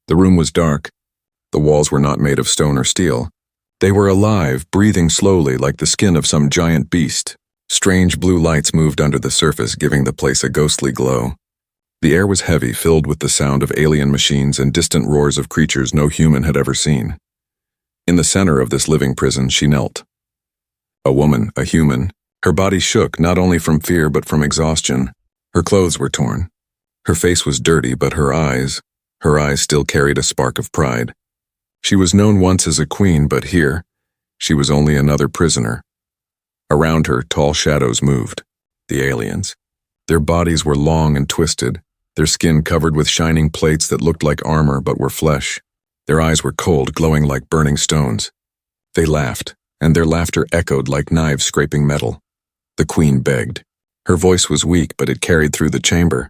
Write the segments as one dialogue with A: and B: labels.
A: The room was dark. The walls were not made of stone or steel. They were alive, breathing slowly like the skin of some giant beast. Strange blue lights moved under the surface, giving the place a ghostly glow. The air was heavy, filled with the sound of alien machines and distant roars of creatures no human had ever seen. In the center of this living prison, she knelt. A woman, a human. Her body shook, not only from fear but from exhaustion. Her clothes were torn. Her face was dirty, but her eyes still carried a spark of pride. She was known once as a queen, but here, she was only another prisoner. Around her, tall shadows moved. The aliens. Their bodies were long and twisted, their skin covered with shining plates that looked like armor but were flesh. Their eyes were cold, glowing like burning stones. They laughed, and their laughter echoed like knives scraping metal. The queen begged. Her voice was weak, but it carried through the chamber.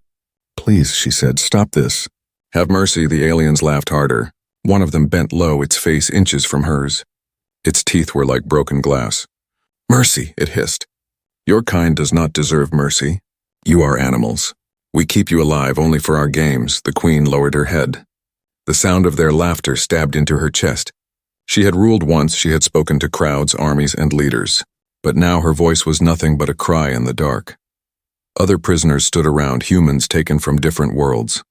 A: "Please," she said, "stop this." "Have mercy," the aliens laughed harder. One of them bent low, its face inches from hers. Its teeth were like broken glass. "Mercy," it hissed. "Your kind does not deserve mercy. You are animals. We keep you alive only for our games." The queen lowered her head. The sound of their laughter stabbed into her chest. She had ruled once, she had spoken to crowds, armies, and leaders. But now her voice was nothing but a cry in the dark. Other prisoners stood around, humans taken from different worlds.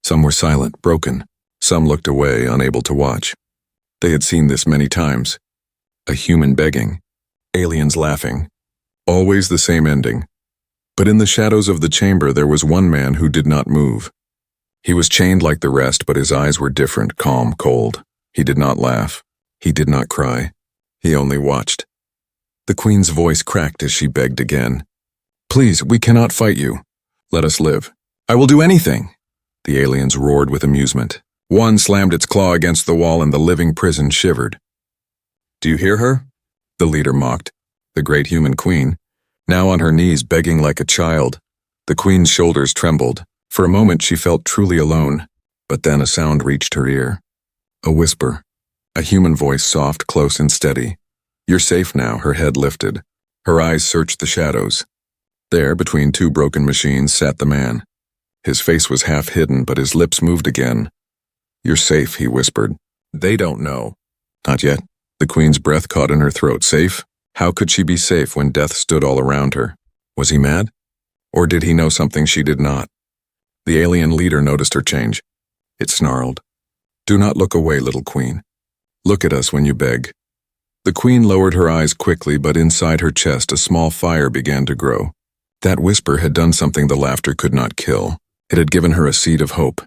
A: Some were silent, broken. Some looked away, unable to watch. They had seen this many times. A human begging. Aliens laughing. Always the same ending. But in the shadows of the chamber there was one man who did not move. He was chained like the rest, but his eyes were different, calm, cold. He did not laugh. He did not cry. He only watched. The queen's voice cracked as she begged again. "Please, we cannot fight you. Let us live. I will do anything." The aliens roared with amusement. One slammed its claw against the wall and the living prison shivered. "Do you hear her?" The leader mocked. The great human queen, now on her knees begging like a child. The queen's shoulders trembled. For a moment she felt truly alone, but then a sound reached her ear. A whisper. A human voice, soft, close, and steady. "You're safe now," her head lifted. Her eyes searched the shadows. There, between two broken machines, sat the man. His face was half hidden, but his lips moved again. "You're safe," he whispered. "They don't know." "Not yet." The queen's breath caught in her throat. Safe? How could she be safe when death stood all around her? Was he mad? Or did he know something she did not? The alien leader noticed her change. It snarled. "Do not look away, little queen. Look at us when you beg." The queen lowered her eyes quickly, but inside her chest a small fire began to grow. That whisper had done something the laughter could not kill. It had given her a seed of hope.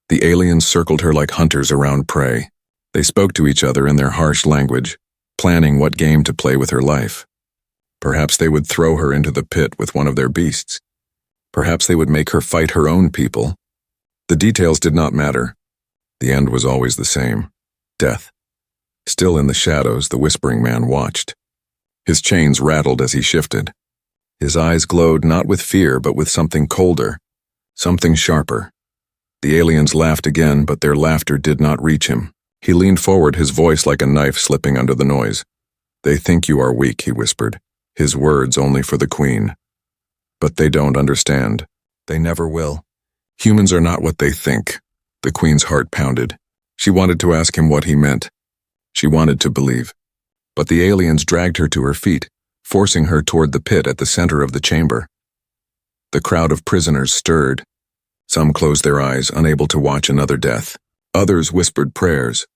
A: The aliens circled her like hunters around prey. They spoke to each other in their harsh language, planning what game to play with her life. Perhaps they would throw her into the pit with one of their beasts. Perhaps they would make her fight her own people. The details did not matter. The end was always the same. Death. Still in the shadows, the whispering man watched. His chains rattled as he shifted. His eyes glowed not with fear, but with something colder, something sharper. The aliens laughed again, but their laughter did not reach him. He leaned forward, his voice like a knife slipping under the noise. "They think you are weak," he whispered, his words only for the queen. "But they don't understand. They never will. Humans are not what they think." The queen's heart pounded. She wanted to ask him what he meant. She wanted to believe. But the aliens dragged her to her feet, forcing her toward the pit at the center of the chamber. The crowd of prisoners stirred. Some closed their eyes, unable to watch another death. Others whispered prayers.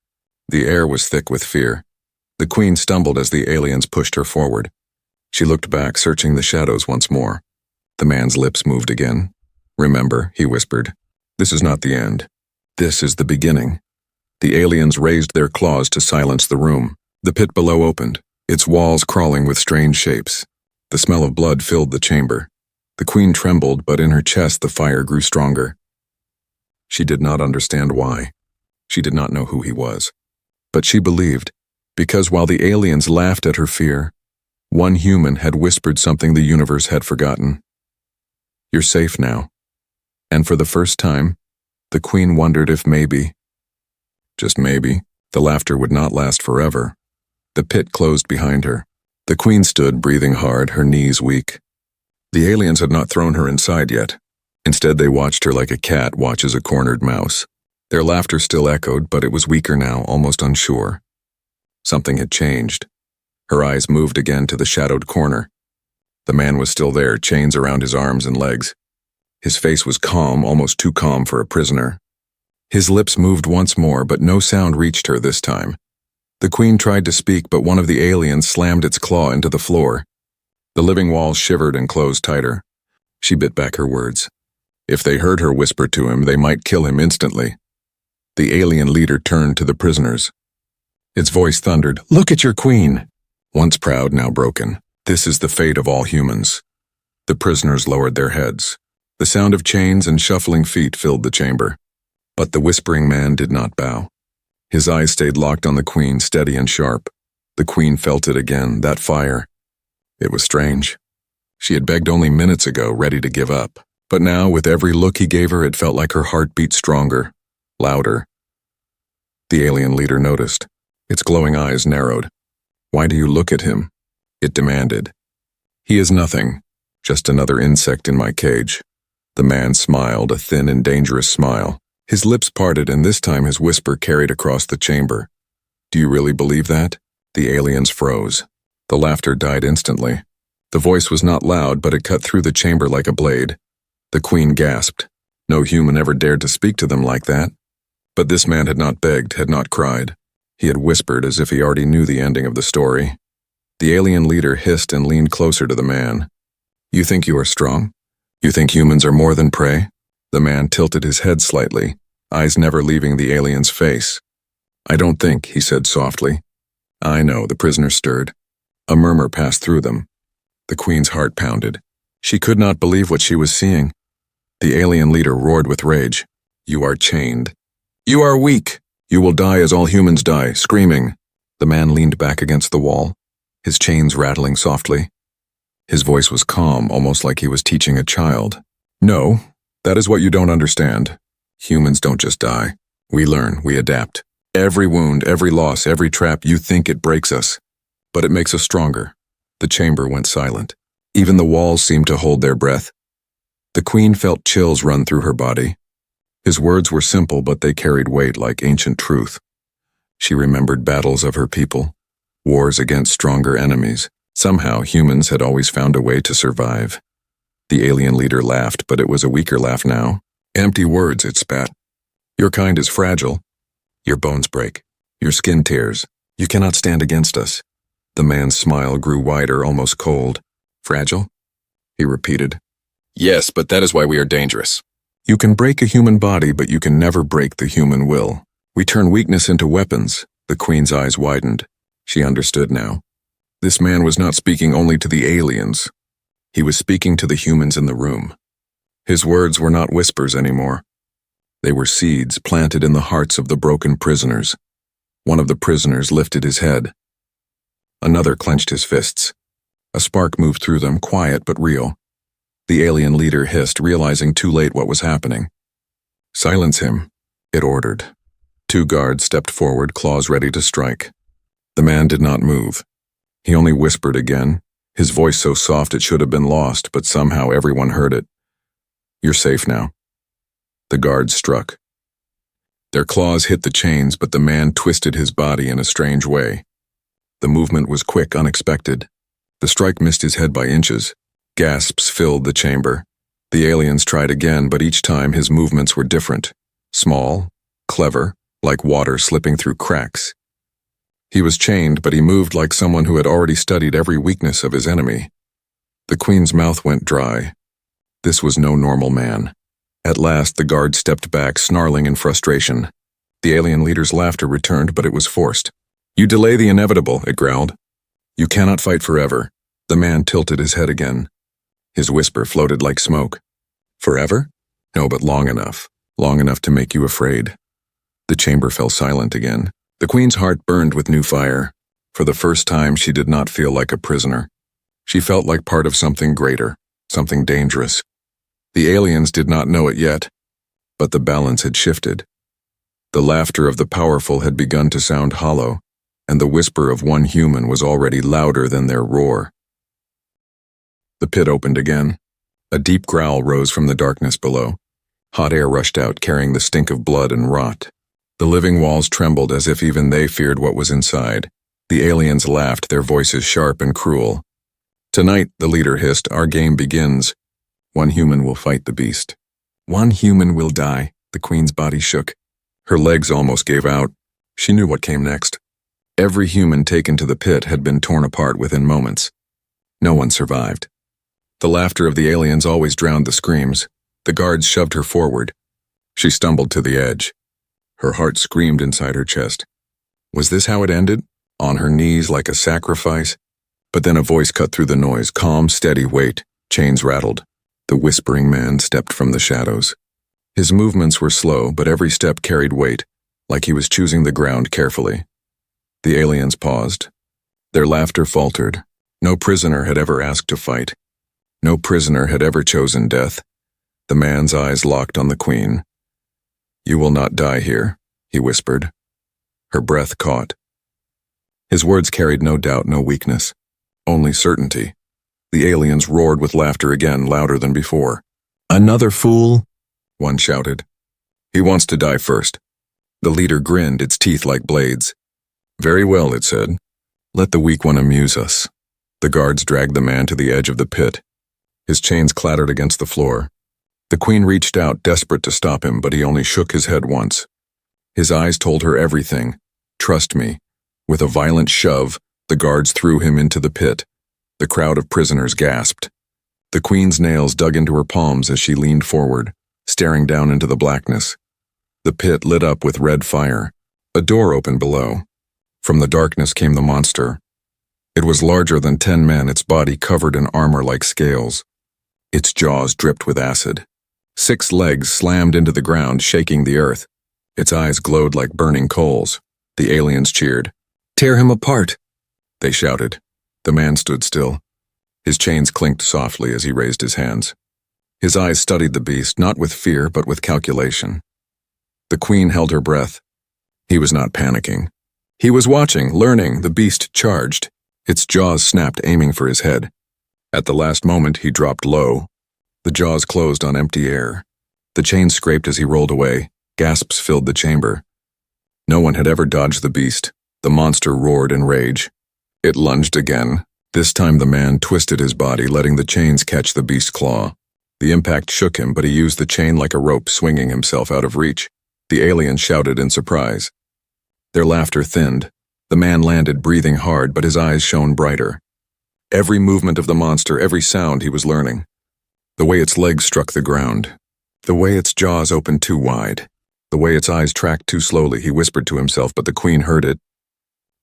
A: The air was thick with fear. The queen stumbled as the aliens pushed her forward. She looked back, searching the shadows once more. The man's lips moved again. "Remember," he whispered, "this is not the end. This is the beginning." The aliens raised their claws to silence the room. The pit below opened, its walls crawling with strange shapes. The smell of blood filled the chamber. The queen trembled, but in her chest the fire grew stronger. She did not understand why. She did not know who he was. But she believed, because while the aliens laughed at her fear, one human had whispered something the universe had forgotten. "You're safe now." And for the first time, the queen wondered if maybe, just maybe, the laughter would not last forever. The pit closed behind her. The queen stood, breathing hard, her knees weak. The aliens had not thrown her inside yet. Instead, they watched her like a cat watches a cornered mouse. Their laughter still echoed, but it was weaker now, almost unsure. Something had changed. Her eyes moved again to the shadowed corner. The man was still there, chains around his arms and legs. His face was calm, almost too calm for a prisoner. His lips moved once more, but no sound reached her this time. The queen tried to speak, but one of the aliens slammed its claw into the floor. The living walls shivered and closed tighter. She bit back her words. If they heard her whisper to him, they might kill him instantly. The alien leader turned to the prisoners. Its voice thundered, "Look at your queen!" Once proud, now broken. This is the fate of all humans. The prisoners lowered their heads. The sound of chains and shuffling feet filled the chamber. But the whispering man did not bow. His eyes stayed locked on the queen, steady and sharp. The queen felt it again, that fire. It was strange. She had begged only minutes ago, ready to give up. But now, with every look he gave her, it felt like her heart beat stronger, louder. The alien leader noticed. Its glowing eyes narrowed. "Why do you look at him?" it demanded. "He is nothing, just another insect in my cage." The man smiled, a thin and dangerous smile. His lips parted, and this time his whisper carried across the chamber. "Do you really believe that?" The aliens froze. The laughter died instantly. The voice was not loud, but it cut through the chamber like a blade. The queen gasped. No human ever dared to speak to them like that. But this man had not begged, had not cried. He had whispered as if he already knew the ending of the story. The alien leader hissed and leaned closer to the man. "You think you are strong? You think humans are more than prey?" The man tilted his head slightly, eyes never leaving the alien's face. "I don't think," he said softly. "I know," the prisoner stirred. A murmur passed through them. The queen's heart pounded. She could not believe what she was seeing. The alien leader roared with rage. "You are chained. You are weak. You will die as all humans die, screaming." The man leaned back against the wall, his chains rattling softly. His voice was calm, almost like he was teaching a child. "No, that is what you don't understand. Humans don't just die. We learn, we adapt. Every wound, every loss, every trap, you think it breaks us. But it makes us stronger." The chamber went silent. Even the walls seemed to hold their breath. The queen felt chills run through her body. His words were simple, but they carried weight like ancient truth. She remembered battles of her people, wars against stronger enemies. Somehow, humans had always found a way to survive. The alien leader laughed, but it was a weaker laugh now. "Empty words," it spat. "Your kind is fragile. Your bones break. Your skin tears. You cannot stand against us." The man's smile grew wider, almost cold. "Fragile?" he repeated. "Yes, but that is why we are dangerous. You can break a human body, but you can never break the human will. We turn weakness into weapons." The queen's eyes widened. She understood now. This man was not speaking only to the aliens. He was speaking to the humans in the room. His words were not whispers anymore. They were seeds planted in the hearts of the broken prisoners. One of the prisoners lifted his head. Another clenched his fists. A spark moved through them, quiet but real. The alien leader hissed, realizing too late what was happening. "Silence him," it ordered. 2 guards stepped forward, claws ready to strike. The man did not move. He only whispered again, his voice so soft it should have been lost, but somehow everyone heard it. "You're safe now." The guards struck. Their claws hit the chains, but the man twisted his body in a strange way. The movement was quick, unexpected. The strike missed his head by inches. Gasps filled the chamber. The aliens tried again, but each time his movements were different. Small, clever, like water slipping through cracks. He was chained, but he moved like someone who had already studied every weakness of his enemy. The queen's mouth went dry. This was no normal man. At last, the guard stepped back, snarling in frustration. The alien leader's laughter returned, but it was forced. "You delay the inevitable," it growled. "You cannot fight forever." The man tilted his head again. His whisper floated like smoke. "Forever? No, but long enough. Long enough to make you afraid." The chamber fell silent again. The queen's heart burned with new fire. For the first time, she did not feel like a prisoner. She felt like part of something greater, something dangerous. The aliens did not know it yet, but the balance had shifted. The laughter of the powerful had begun to sound hollow, and the whisper of one human was already louder than their roar. The pit opened again. A deep growl rose from the darkness below. Hot air rushed out, carrying the stink of blood and rot. The living walls trembled as if even they feared what was inside. The aliens laughed, their voices sharp and cruel. "Tonight," the leader hissed, "our game begins. One human will fight the beast. One human will die." The queen's body shook. Her legs almost gave out. She knew what came next. Every human taken to the pit had been torn apart within moments. No one survived. The laughter of the aliens always drowned the screams. The guards shoved her forward. She stumbled to the edge. Her heart screamed inside her chest. Was this how it ended? On her knees like a sacrifice? But then a voice cut through the noise. Calm, steady, wait. Chains rattled. The whispering man stepped from the shadows. His movements were slow, but every step carried weight, like he was choosing the ground carefully. The aliens paused. Their laughter faltered. No prisoner had ever asked to fight. No prisoner had ever chosen death. The man's eyes locked on the queen. "You will not die here," he whispered. Her breath caught. His words carried no doubt, no weakness, only certainty. The aliens roared with laughter again, louder than before. "Another fool," one shouted. "He wants to die first." The leader grinned, its teeth like blades. "Very well," it said. "Let the weak one amuse us." The guards dragged the man to the edge of the pit. His chains clattered against the floor. The queen reached out, desperate to stop him, but he only shook his head once. His eyes told her everything. "Trust me." With a violent shove, the guards threw him into the pit. The crowd of prisoners gasped. The queen's nails dug into her palms as she leaned forward, staring down into the blackness. The pit lit up with red fire. A door opened below. From the darkness came the monster. It was larger than 10 men, its body covered in armor like scales. Its jaws dripped with acid. 6 legs slammed into the ground, shaking the earth. Its eyes glowed like burning coals. The aliens cheered. "Tear him apart," they shouted. The man stood still. His chains clinked softly as he raised his hands. His eyes studied the beast, not with fear, but with calculation. The queen held her breath. He was not panicking. He was watching, learning. The beast charged. Its jaws snapped, aiming for his head. At the last moment, he dropped low. The jaws closed on empty air. The chains scraped as he rolled away. Gasps filled the chamber. No one had ever dodged the beast. The monster roared in rage. It lunged again. This time the man twisted his body, letting the chains catch the beast's claw. The impact shook him, but he used the chain like a rope, swinging himself out of reach. The alien shouted in surprise. Their laughter thinned. The man landed, breathing hard, but his eyes shone brighter. Every movement of the monster, every sound, he was learning. The way its legs struck the ground. The way its jaws opened too wide. The way its eyes tracked too slowly, he whispered to himself, but the queen heard it.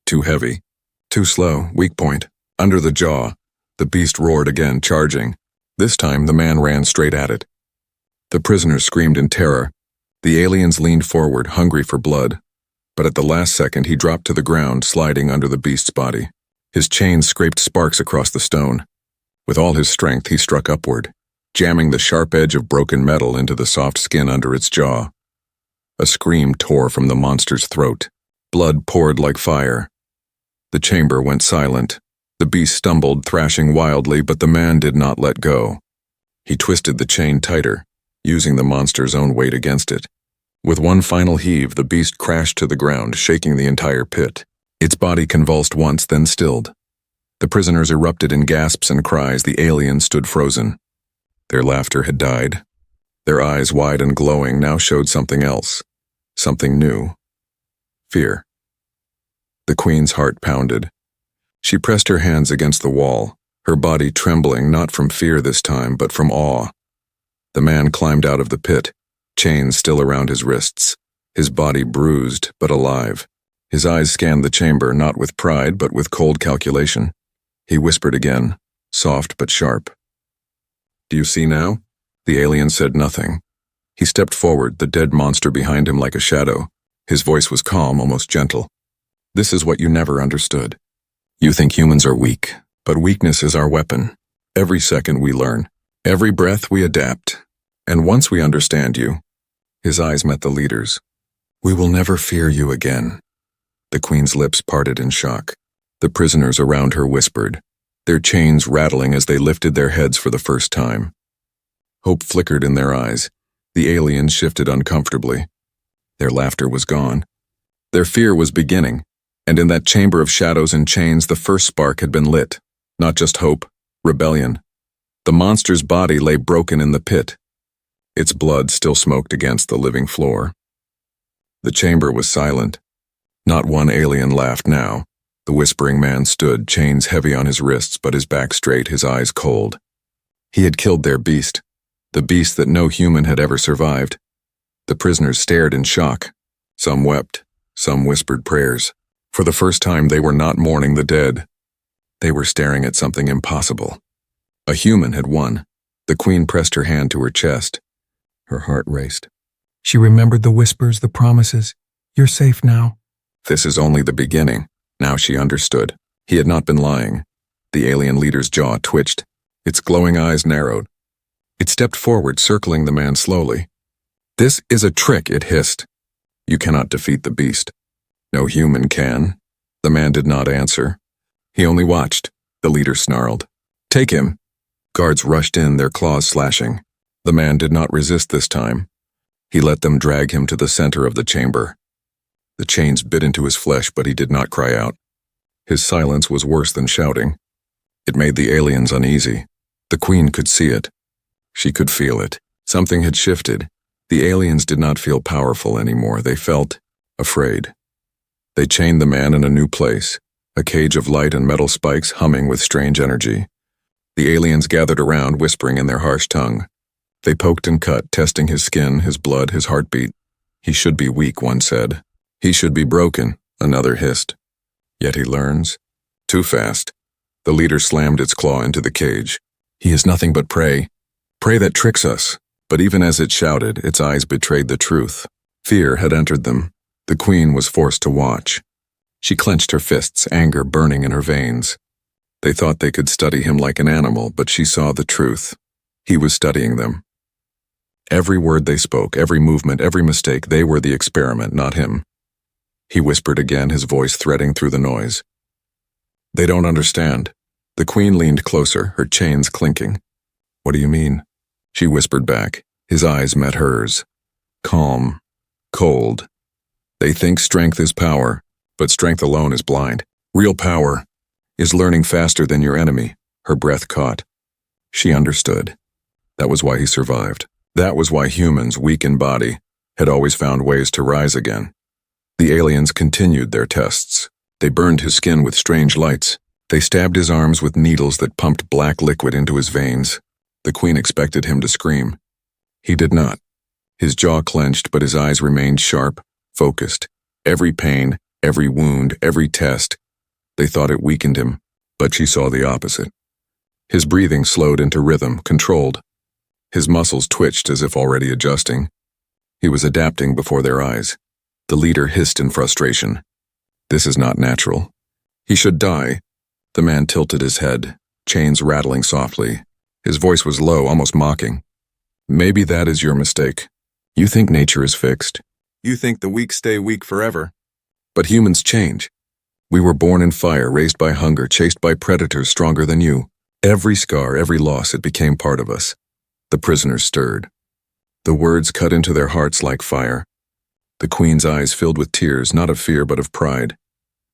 A: Too heavy. Too slow. Weak point. Under the jaw. The beast roared again, charging. This time, the man ran straight at it. The prisoners screamed in terror. The aliens leaned forward, hungry for blood. But at the last second, he dropped to the ground, sliding under the beast's body. His chains scraped sparks across the stone. With all his strength, he struck upward, jamming the sharp edge of broken metal into the soft skin under its jaw. A scream tore from the monster's throat. Blood poured like fire. The chamber went silent. The beast stumbled, thrashing wildly, but the man did not let go. He twisted the chain tighter, using the monster's own weight against it. With one final heave, the beast crashed to the ground, shaking the entire pit. Its body convulsed once, then stilled. The prisoners erupted in gasps and cries. The aliens stood frozen. Their laughter had died. Their eyes, wide and glowing, now showed something else. Something new. Fear. The queen's heart pounded. She pressed her hands against the wall, her body trembling not from fear this time, but from awe. The man climbed out of the pit, chains still around his wrists, his body bruised but alive. His eyes scanned the chamber, not with pride, but with cold calculation. He whispered again, soft but sharp. "Do you see now?" The alien said nothing. He stepped forward, the dead monster behind him like a shadow. His voice was calm, almost gentle. "This is what you never understood. You think humans are weak, but weakness is our weapon. Every second we learn. Every breath we adapt. And once we understand you," his eyes met the leader's, "we will never fear you again." The queen's lips parted in shock. The prisoners around her whispered, their chains rattling as they lifted their heads for the first time. Hope flickered in their eyes. The aliens shifted uncomfortably. Their laughter was gone. Their fear was beginning, and in that chamber of shadows and chains the first spark had been lit. Not just hope, rebellion. The monster's body lay broken in the pit. Its blood still smoked against the living floor. The chamber was silent. Not one alien laughed now. The whispering man stood, chains heavy on his wrists but his back straight, his eyes cold. He had killed their beast, the beast that no human had ever survived. The prisoners stared in shock. Some wept, some whispered prayers. For the first time they were not mourning the dead. They were staring at something impossible. A human had won. The queen pressed her hand to her chest. Her heart raced.
B: She remembered the whispers, the promises. You're safe now.
A: This is only the beginning. Now she understood. He had not been lying. The alien leader's jaw twitched. Its glowing eyes narrowed. It stepped forward, circling the man slowly. This is a trick, it hissed. You cannot defeat the beast. No human can. The man did not answer. He only watched. The leader snarled. Take him. Guards rushed in, their claws slashing. The man did not resist this time. He let them drag him to the center of the chamber. The chains bit into his flesh, but he did not cry out. His silence was worse than shouting. It made the aliens uneasy. The queen could see it. She could feel it. Something had shifted. The aliens did not feel powerful anymore. They felt afraid. They chained the man in a new place, a cage of light and metal spikes humming with strange energy. The aliens gathered around, whispering in their harsh tongue. They poked and cut, testing his skin, his blood, his heartbeat. He should be weak, one said. He should be broken, another hissed. Yet he learns. Too fast. The leader slammed its claw into the cage. He is nothing but prey. Prey that tricks us. But even as it shouted, its eyes betrayed the truth. Fear had entered them. The queen was forced to watch. She clenched her fists, anger burning in her veins. They thought they could study him like an animal, but she saw the truth. He was studying them. Every word they spoke, every movement, every mistake, they were the experiment, not him. He whispered again, his voice threading through the noise. They don't understand. The queen leaned closer, her chains clinking. What do you mean? She whispered back. His eyes met hers. Calm. Cold. They think strength is power, but strength alone is blind. Real power is learning faster than your enemy. Her breath caught. She understood. That was why he survived. That was why humans, weak in body, had always found ways to rise again. The aliens continued their tests. They burned his skin with strange lights. They stabbed his arms with needles that pumped black liquid into his veins. The queen expected him to scream. He did not. His jaw clenched, but his eyes remained sharp, focused. Every pain, every wound, every test. They thought it weakened him, but she saw the opposite. His breathing slowed into rhythm, controlled. His muscles twitched as if already adjusting. He was adapting before their eyes. The leader hissed in frustration. This is not natural. He should die. The man tilted his head, chains rattling softly. His voice was low, almost mocking. Maybe that is your mistake. You think nature is fixed. You think the weak stay weak forever. But humans change. We were born in fire, raised by hunger, chased by predators stronger than you. Every scar, every loss, it became part of us. The prisoners stirred. The words cut into their hearts like fire. The queen's eyes filled with tears, not of fear but of pride.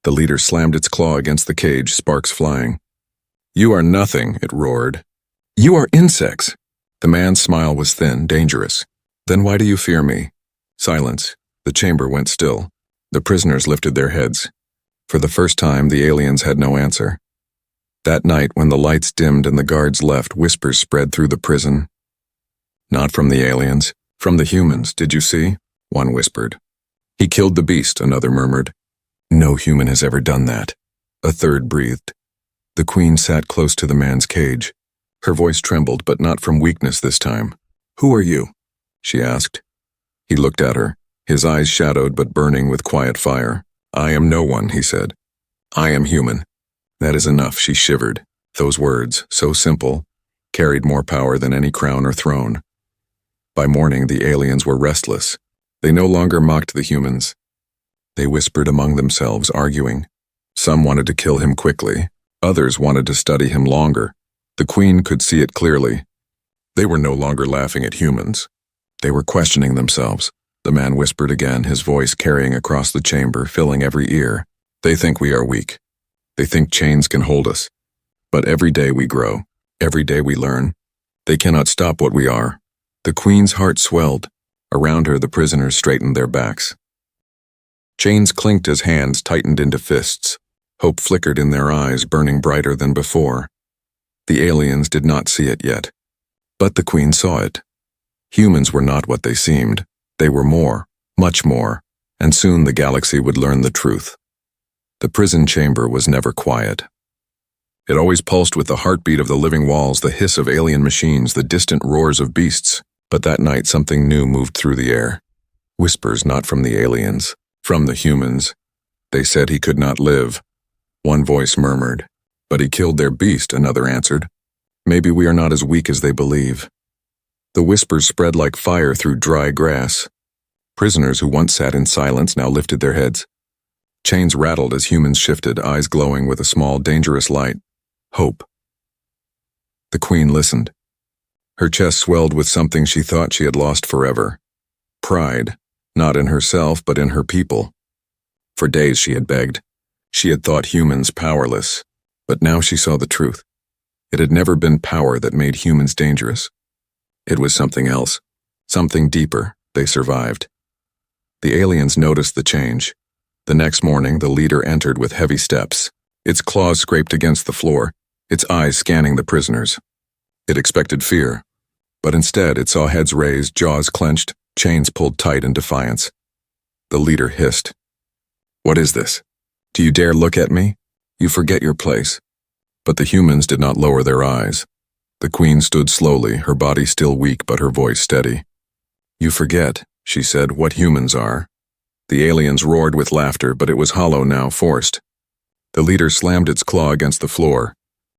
A: The leader slammed its claw against the cage, sparks flying. You are nothing, it roared. You are insects. The man's smile was thin, dangerous. Then why do you fear me? Silence. The chamber went still. The prisoners lifted their heads. For the first time, the aliens had no answer. That night, when the lights dimmed and the guards left, whispers spread through the prison. Not from the aliens, from the humans, did you see? One whispered. He killed the beast, another murmured. No human has ever done that. A third breathed. The queen sat close to the man's cage. Her voice trembled, but not from weakness this time. Who are you? She asked. He looked at her, his eyes shadowed but burning with quiet fire. I am no one, he said. I am human. That is enough, she shivered. Those words, so simple, carried more power than any crown or throne. By morning, the aliens were restless. They no longer mocked the humans. They whispered among themselves, arguing. Some wanted to kill him quickly. Others wanted to study him longer. The queen could see it clearly. They were no longer laughing at humans. They were questioning themselves. The man whispered again, his voice carrying across the chamber, filling every ear. They think we are weak. They think chains can hold us. But every day we grow. Every day we learn. They cannot stop what we are. The queen's heart swelled. Around her, the prisoners straightened their backs. Chains clinked as hands tightened into fists. Hope flickered in their eyes, burning brighter than before. The aliens did not see it yet. But the queen saw it. Humans were not what they seemed. They were more, much more, and soon the galaxy would learn the truth. The prison chamber was never quiet. It always pulsed with the heartbeat of the living walls, the hiss of alien machines, the distant roars of beasts. But that night something new moved through the air. Whispers not from the aliens, from the humans. They said he could not live. One voice murmured. But he killed their beast, another answered. Maybe we are not as weak as they believe. The whispers spread like fire through dry grass. Prisoners who once sat in silence now lifted their heads. Chains rattled as humans shifted, eyes glowing with a small, dangerous light. Hope. The queen listened. Her chest swelled with something she thought she had lost forever. Pride, not in herself but in her people. For days she had begged. She had thought humans powerless. But now she saw the truth. It had never been power that made humans dangerous. It was something else, something deeper. They survived. The aliens noticed the change. The next morning, the leader entered with heavy steps. Its claws scraped against the floor, its eyes scanning the prisoners. It expected fear, but instead it saw heads raised, jaws clenched, chains pulled tight in defiance. The leader hissed. "What is this? Do you dare look at me? You forget your place." But the humans did not lower their eyes. The queen stood slowly, her body still weak but her voice steady. "You forget," she said, "what humans are." The aliens roared with laughter, but it was hollow now, forced. The leader slammed its claw against the floor.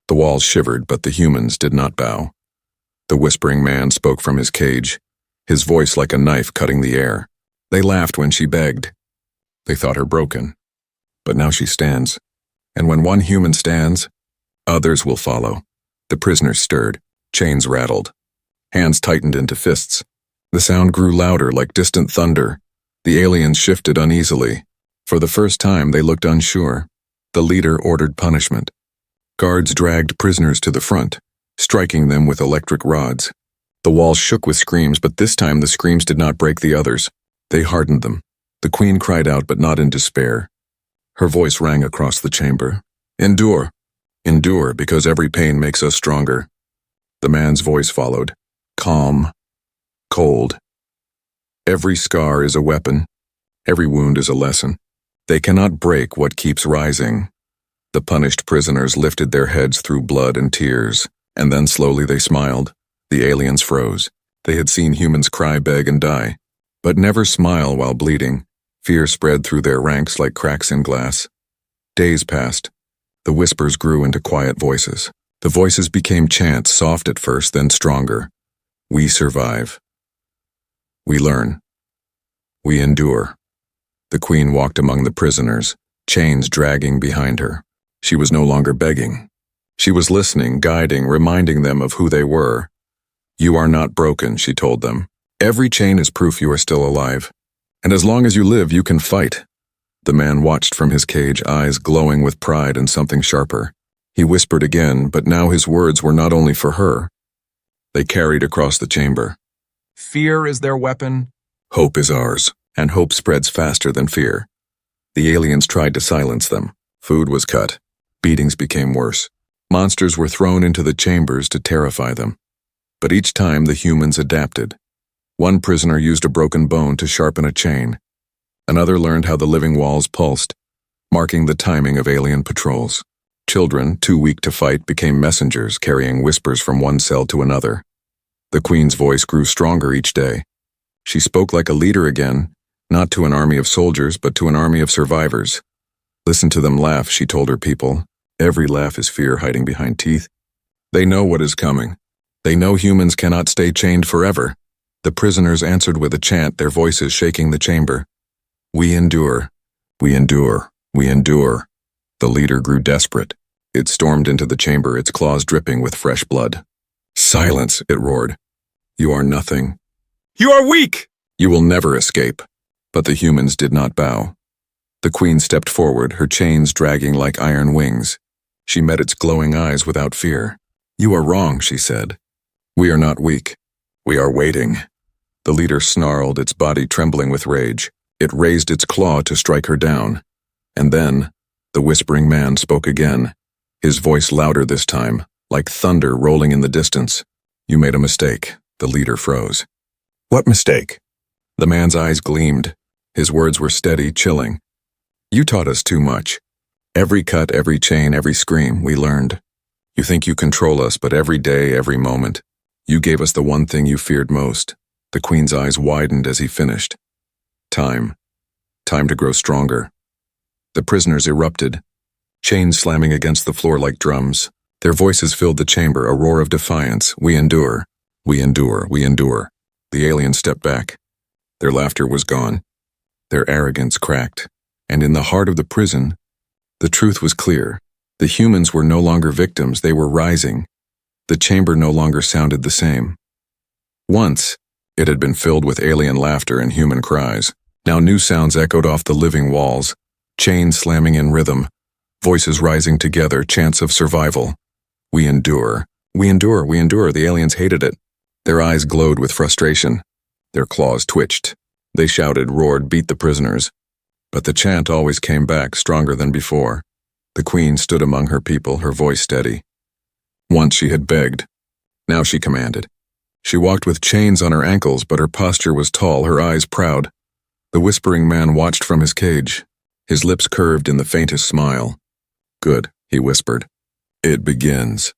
A: The walls shivered, but the humans did not bow. The whispering man spoke from his cage, his voice like a knife cutting the air. They laughed when she begged. They thought her broken. But now she stands. And when one human stands, others will follow. The prisoners stirred, chains rattled. Hands tightened into fists. The sound grew louder like distant thunder. The aliens shifted uneasily. For the first time they looked unsure. The leader ordered punishment. Guards dragged prisoners to the front, striking them with electric rods. The walls shook with screams, but this time the screams did not break the others. They hardened them. The queen cried out, but not in despair. Her voice rang across the chamber. "Endure. Endure, because every pain makes us stronger." The man's voice followed. Calm. Cold. Every scar is a weapon. Every wound is a lesson. They cannot break what keeps rising. The punished prisoners lifted their heads through blood and tears, and then slowly they smiled. The aliens froze. They had seen humans cry, beg, and die, but never smile while bleeding. Fear spread through their ranks like cracks in glass. Days passed. The whispers grew into quiet voices. The voices became chants, soft at first, then stronger. We survive. We learn. We endure. The queen walked among the prisoners, chains dragging behind her. She was no longer begging. She was listening, guiding, reminding them of who they were. "You are not broken," she told them. "Every chain is proof you are still alive. And as long as you live, you can fight." The man watched from his cage, eyes glowing with pride and something sharper. He whispered again, but now his words were not only for her. They carried across the chamber. "Fear is their weapon. Hope is ours, and hope spreads faster than fear." The aliens tried to silence them. Food was cut. Beatings became worse. Monsters were thrown into the chambers to terrify them. But each time the humans adapted. One prisoner used a broken bone to sharpen a chain. Another learned how the living walls pulsed, marking the timing of alien patrols. Children, too weak to fight, became messengers, carrying whispers from one cell to another. The queen's voice grew stronger each day. She spoke like a leader again, not to an army of soldiers, but to an army of survivors. "Listen to them laugh," she told her people. "Every laugh is fear hiding behind teeth. They know what is coming. They know humans cannot stay chained forever." The prisoners answered with a chant, their voices shaking the chamber. "We endure. We endure. We endure." The leader grew desperate. It stormed into the chamber, its claws dripping with fresh blood. "Silence," it roared. "You are nothing." "You are weak!" You will never escape. But the humans did not bow. The queen stepped forward, her chains dragging like iron wings. She met its glowing eyes without fear. You are wrong, she said. We are not weak. We are waiting. The leader snarled, its body trembling with rage. It raised its claw to strike her down. And then, the whispering man spoke again, his voice louder this time, like thunder rolling in the distance. You made a mistake. The leader froze. What mistake? The man's eyes gleamed. His words were steady, chilling. You taught us too much. Every cut, every chain, every scream, we learned. You think you control us, but every day, every moment, you gave us the one thing you feared most. The queen's eyes widened as he finished. Time. Time to grow stronger. The prisoners erupted, chains slamming against the floor like drums. Their voices filled the chamber, a roar of defiance. We endure. We endure. We endure. The aliens stepped back. Their laughter was gone. Their arrogance cracked. And in the heart of the prison, the truth was clear. The humans were no longer victims, they were rising. The chamber no longer sounded the same. Once, it had been filled with alien laughter and human cries. Now new sounds echoed off the living walls, chains slamming in rhythm, voices rising together, chants of survival. We endure. We endure. We endure. The aliens hated it. Their eyes glowed with frustration. Their claws twitched. They shouted, roared, beat the prisoners. But the chant always came back, stronger than before. The queen stood among her people, her voice steady. Once she had begged. Now she commanded. She walked with chains on her ankles, but her posture was tall, her eyes proud. The whispering man watched from his cage. His lips curved in the faintest smile. Good, he whispered. It begins.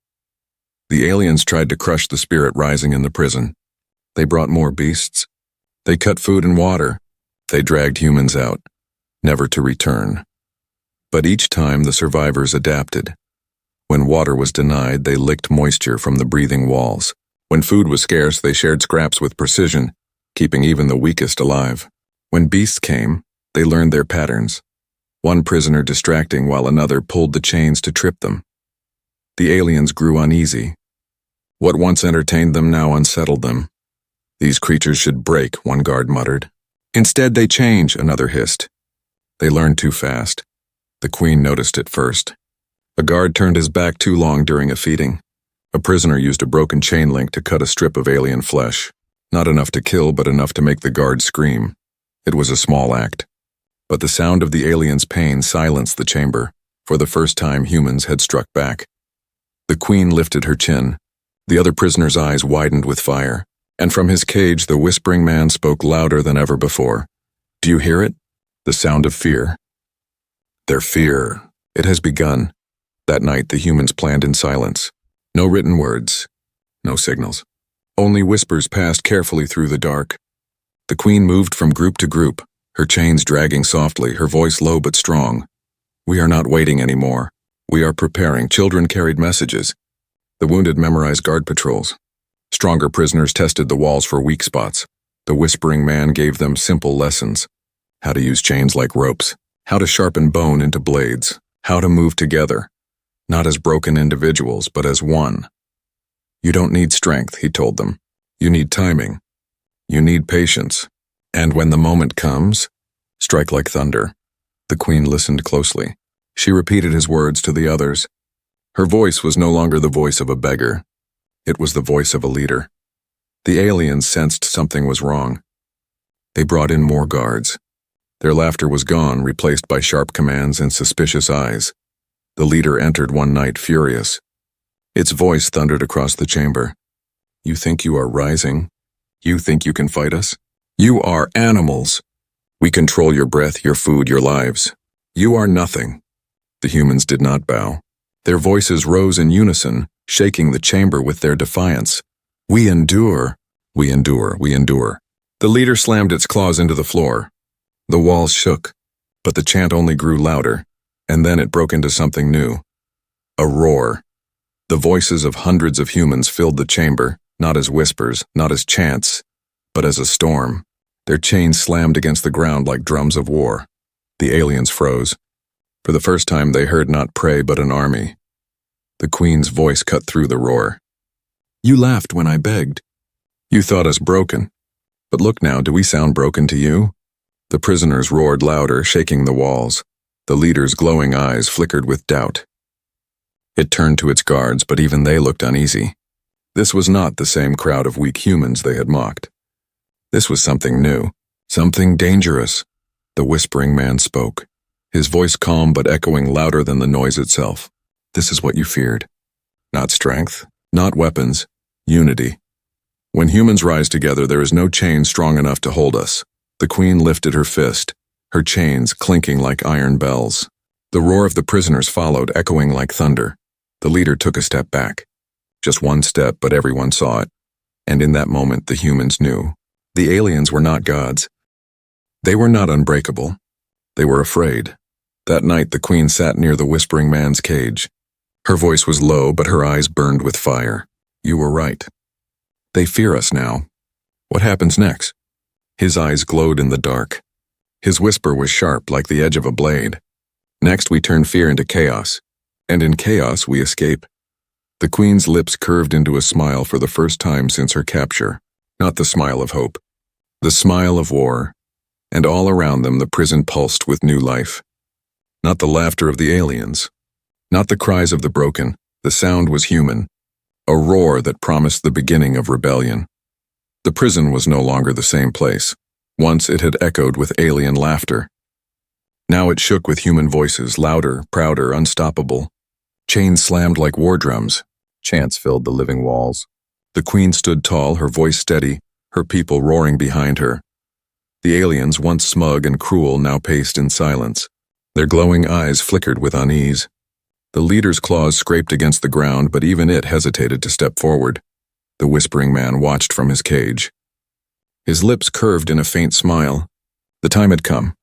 A: The aliens tried to crush the spirit rising in the prison. They brought more beasts. They cut food and water. They dragged humans out, never to return. But each time the survivors adapted. When water was denied, they licked moisture from the breathing walls. When food was scarce, they shared scraps with precision, keeping even the weakest alive. When beasts came, they learned their patterns. One prisoner distracting while another pulled the chains to trip them. The aliens grew uneasy. What once entertained them now unsettled them. These creatures should break, one guard muttered. Instead they change, another hissed. They learned too fast. The queen noticed it first. A guard turned his back too long during a feeding. A prisoner used a broken chain link to cut a strip of alien flesh. Not enough to kill, but enough to make the guard scream. It was a small act. But the sound of the alien's pain silenced the chamber. For the first time, humans had struck back. The queen lifted her chin. The other prisoner's eyes widened with fire. And from his cage, the whispering man spoke louder than ever before. Do you hear it? The sound of fear. Their fear. It has begun. That night, the humans planned in silence. No written words. No signals. Only whispers passed carefully through the dark. The queen moved from group to group, her chains dragging softly, her voice low but strong. We are not waiting anymore. We are preparing. Children carried messages. The wounded memorized guard patrols. Stronger prisoners tested the walls for weak spots. The whispering man gave them simple lessons. How to use chains like ropes. How to sharpen bone into blades. How to move together. Not as broken individuals, but as one. You don't need strength, he told them. You need timing. You need patience. And when the moment comes, strike like thunder. The queen listened closely. She repeated his words to the others. Her voice was no longer the voice of a beggar. It was the voice of a leader. The aliens sensed something was wrong. They brought in more guards. Their laughter was gone, replaced by sharp commands and suspicious eyes. The leader entered one night furious. Its voice thundered across the chamber. You think you are rising? You think you can fight us? You are animals. We control your breath, your food, your lives. You are nothing. The humans did not bow. Their voices rose in unison, shaking the chamber with their defiance. We endure. We endure. We endure. The leader slammed its claws into the floor. The walls shook, but the chant only grew louder, and then it broke into something new. A roar. The voices of hundreds of humans filled the chamber, not as whispers, not as chants, but as a storm. Their chains slammed against the ground like drums of war. The aliens froze. For the first time they heard not prey but an army. The queen's voice cut through the roar. You laughed when I begged. You thought us broken. But look now, do we sound broken to you? The prisoners roared louder, shaking the walls. The leader's glowing eyes flickered with doubt. It turned to its guards, but even they looked uneasy. This was not the same crowd of weak humans they had mocked. This was something new, something dangerous. The whispering man spoke, his voice calm but echoing louder than the noise itself. This is what you feared. Not strength, not weapons, unity. When humans rise together, there is no chain strong enough to hold us. The queen lifted her fist, her chains clinking like iron bells. The roar of the prisoners followed, echoing like thunder. The leader took a step back. Just one step, but everyone saw it. And in that moment, the humans knew. The aliens were not gods. They were not unbreakable. They were afraid. That night, the queen sat near the whispering man's cage. Her voice was low, but her eyes burned with fire. You were right. They fear us now. What happens next? His eyes glowed in the dark. His whisper was sharp like the edge of a blade. Next, we turn fear into chaos. And in chaos, we escape. The queen's lips curved into a smile for the first time since her capture. Not the smile of hope. The smile of war. And all around them, the prison pulsed with new life. Not the laughter of the aliens. Not the cries of the broken. The sound was human. A roar that promised the beginning of rebellion. The prison was no longer the same place. Once it had echoed with alien laughter. Now it shook with human voices, louder, prouder, unstoppable. Chains slammed like war drums. Chants filled the living walls. The queen stood tall, her voice steady, her people roaring behind her. The aliens, once smug and cruel, now paced in silence. Their glowing eyes flickered with unease. The leader's claws scraped against the ground, but even it hesitated to step forward. The whispering man watched from his cage. His lips curved in a faint smile. The time had come.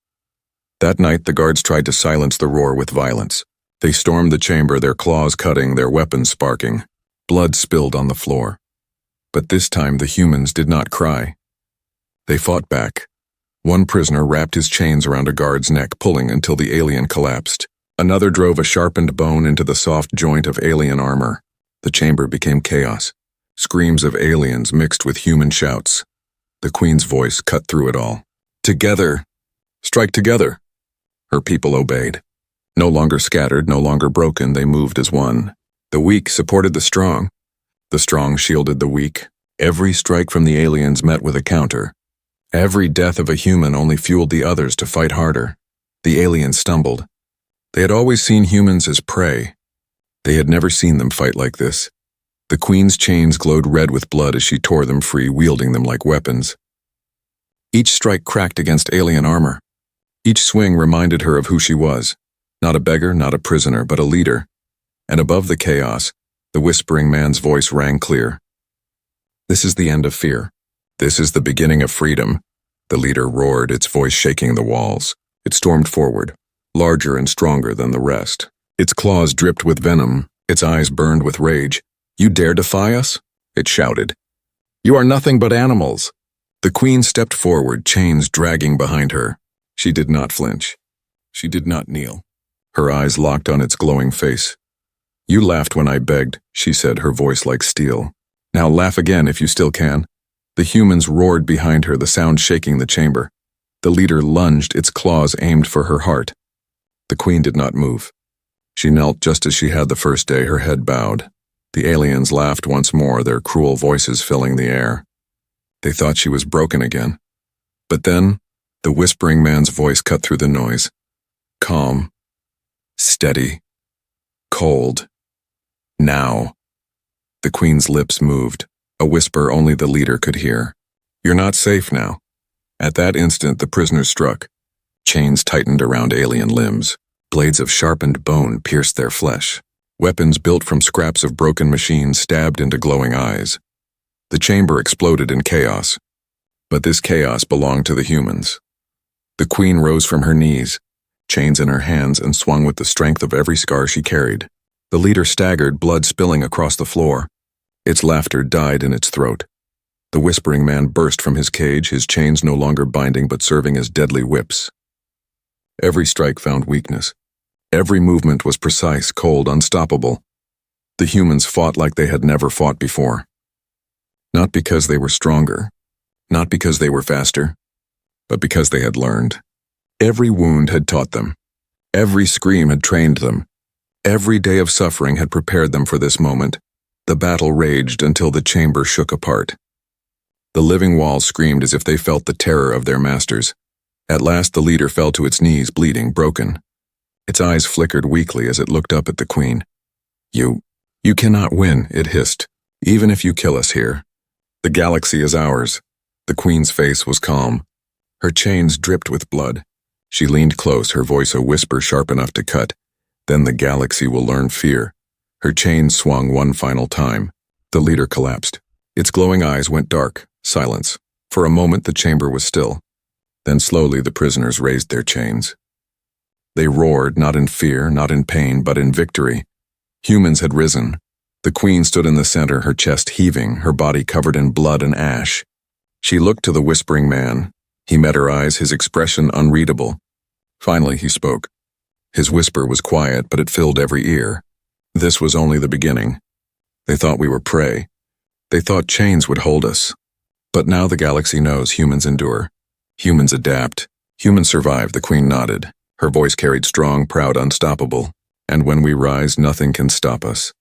A: That night, the guards tried to silence the roar with violence. They stormed the chamber, their claws cutting, their weapons sparking. Blood spilled on the floor. But this time, the humans did not cry. They fought back. One prisoner wrapped his chains around a guard's neck, pulling until the alien collapsed. Another drove a sharpened bone into the soft joint of alien armor. The chamber became chaos. Screams of aliens mixed with human shouts. The queen's voice cut through it all. Together! Strike together! Her people obeyed. No longer scattered, no longer broken, they moved as one. The weak supported the strong. The strong shielded the weak. Every strike from the aliens met with a counter. Every death of a human only fueled the others to fight harder. The aliens stumbled. They had always seen humans as prey. They had never seen them fight like this. The queen's chains glowed red with blood as she tore them free, wielding them like weapons. Each strike cracked against alien armor. Each swing reminded her of who she was. Not a beggar, not a prisoner, but a leader. And above the chaos, the whispering man's voice rang clear. This is the end of fear. This is the beginning of freedom. The leader roared, its voice shaking the walls. It stormed forward, larger and stronger than the rest. Its claws dripped with venom, its eyes burned with rage. You dare defy us? It shouted. You are nothing but animals. The queen stepped forward, chains dragging behind her. She did not flinch. She did not kneel. Her eyes locked on its glowing face. You laughed when I begged, she said, her voice like steel. Now laugh again if you still can. The humans roared behind her, the sound shaking the chamber. The leader lunged, its claws aimed for her heart. The queen did not move. She knelt just as she had the first day, her head bowed. The aliens laughed once more, their cruel voices filling the air. They thought she was broken again. But then, the whispering man's voice cut through the noise. Calm. Steady. Cold. Now. The queen's lips moved, a whisper only the leader could hear. You're not safe now. At that instant, the prisoners struck. Chains tightened around alien limbs. Blades of sharpened bone pierced their flesh. Weapons built from scraps of broken machines stabbed into glowing eyes. The chamber exploded in chaos. But this chaos belonged to the humans. The queen rose from her knees, chains in her hands, and swung with the strength of every scar she carried. The leader staggered, blood spilling across the floor. Its laughter died in its throat. The whispering man burst from his cage, his chains no longer binding but serving as deadly whips. Every strike found weakness. Every movement was precise, cold, unstoppable. The humans fought like they had never fought before. Not because they were stronger, Not because they were faster, but because they had learned. Every wound had taught them. Every scream had trained them. Every day of suffering had prepared them for this moment. The battle raged until the chamber shook apart. The living walls screamed as if they felt the terror of their masters. At last the leader fell to its knees, bleeding, broken. Its eyes flickered weakly as it looked up at the queen. You cannot win," it hissed, "even if you kill us here. The galaxy is ours." The queen's face was calm. Her chains dripped with blood. She leaned close, her voice a whisper sharp enough to cut. "Then the galaxy will learn fear." Her chains swung one final time. The leader collapsed. Its glowing eyes went dark. Silence. For a moment the chamber was still. Then slowly the prisoners raised their chains. They roared, not in fear, not in pain, but in victory. Humans had risen. The queen stood in the center, her chest heaving, her body covered in blood and ash. She looked to the whispering man. He met her eyes, his expression unreadable. Finally he spoke. His whisper was quiet, but it filled every ear. This was only the beginning. They thought we were prey. They thought chains would hold us. But now the galaxy knows humans endure. Humans adapt. Humans survive, the queen nodded. Her voice carried strong, proud, unstoppable. And when we rise, nothing can stop us.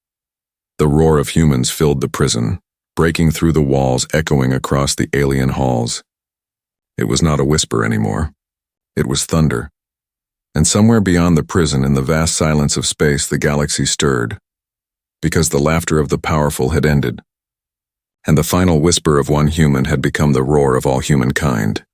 A: The roar of humans filled the prison, breaking through the walls, echoing across the alien halls. It was not a whisper anymore. It was thunder. And somewhere beyond the prison, in the vast silence of space, the galaxy stirred. Because the laughter of the powerful had ended. And the final whisper of one human had become the roar of all humankind.